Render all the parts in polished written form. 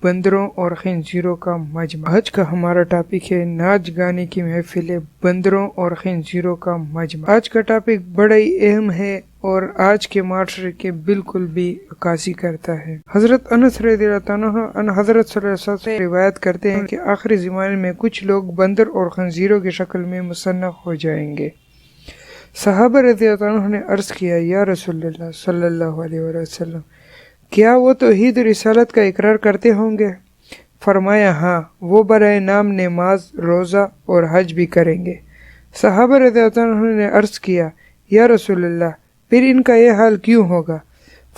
بندروں اور خنزیروں کا مجمع۔ آج کا ہمارا ٹاپک ہے ناچ گانے کی محفلیں، بندروں اور خنزیروں کا مجمع۔ آج کا ٹاپک بڑا ہی اہم ہے اور آج کے معاشرے کے بالکل بھی عکاسی کرتا ہے۔ حضرت انس رضی اللہ عنہ ان حضرت صلی اللہ علیہ وسلم سے روایت کرتے ہیں کہ آخری زمانے میں کچھ لوگ بندر اور خنزیروں کی شکل میں مصنف ہو جائیں گے۔ صحابہ رضی اللہ عنہ نے عرض کیا، یا رسول اللہ صلی اللہ علیہ وسلم، کیا وہ توحید و رسالت کا اقرار کرتے ہوں گے؟ فرمایا ہاں، وہ برائے نام نماز، روزہ اور حج بھی کریں گے۔ صحابہ رضی اللہ عنہ نے عرض کیا، یا رسول اللہ، پھر ان کا یہ حال کیوں ہوگا؟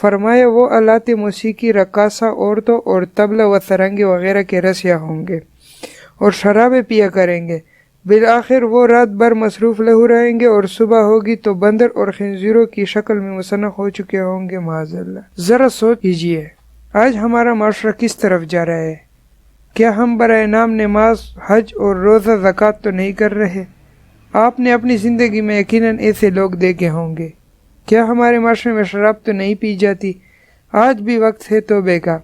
فرمایا وہ آلات موسیقی، رقاصہ عورتوں اور طبلہ و سرنگی وغیرہ کے رسیا ہوں گے اور شرابیں پیا کریں گے۔ بالآخر وہ رات بھر مصروف لہو رہیں گے اور صبح ہوگی تو بندر اور خنزیروں کی شکل میں مصنف ہو چکے ہوں گے، معاذ اللہ۔ ذرا سوچ کیجئے، آج ہمارا معاشرہ کس طرف جا رہا ہے؟ کیا ہم برائے نام نماز، حج اور روزہ، زکوٰۃ تو نہیں کر رہے؟ آپ نے اپنی زندگی میں یقیناً ایسے لوگ دیکھے ہوں گے۔ کیا ہمارے معاشرے میں شراب تو نہیں پی جاتی؟ آج بھی وقت ہے توبہ کا،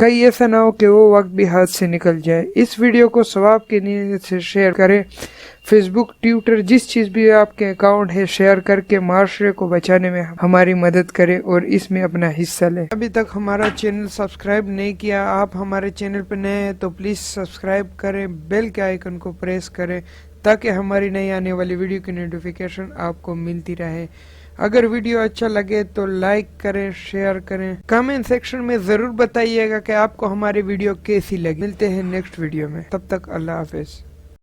کہیں ایسا نہ ہو کہ وہ وقت بھی ہاتھ سے نکل جائے۔ اس ویڈیو کو ثواب کی نیت سے شیئر کریں۔ فیس بک، ٹویٹر، جس چیز بھی آپ کے اکاؤنٹ ہے، شیئر کر کے معاشرے کو بچانے میں ہماری مدد کریں اور اس میں اپنا حصہ لیں۔ ابھی تک ہمارا چینل سبسکرائب نہیں کیا، آپ ہمارے چینل پر نئے ہیں تو پلیز سبسکرائب کریں، بیل کے آئیکن کو پریس کریں تاکہ ہماری نئی آنے والی ویڈیو کی نوٹیفیکیشن آپ کو ملتی رہے۔ اگر ویڈیو اچھا لگے تو لائک کریں، شیئر کریں، کامنٹ سیکشن میں ضرور بتائیے گا کہ آپ کو ہماری ویڈیو کیسی لگی۔ ملتے ہیں نیکسٹ ویڈیو میں، تب تک اللہ حافظ۔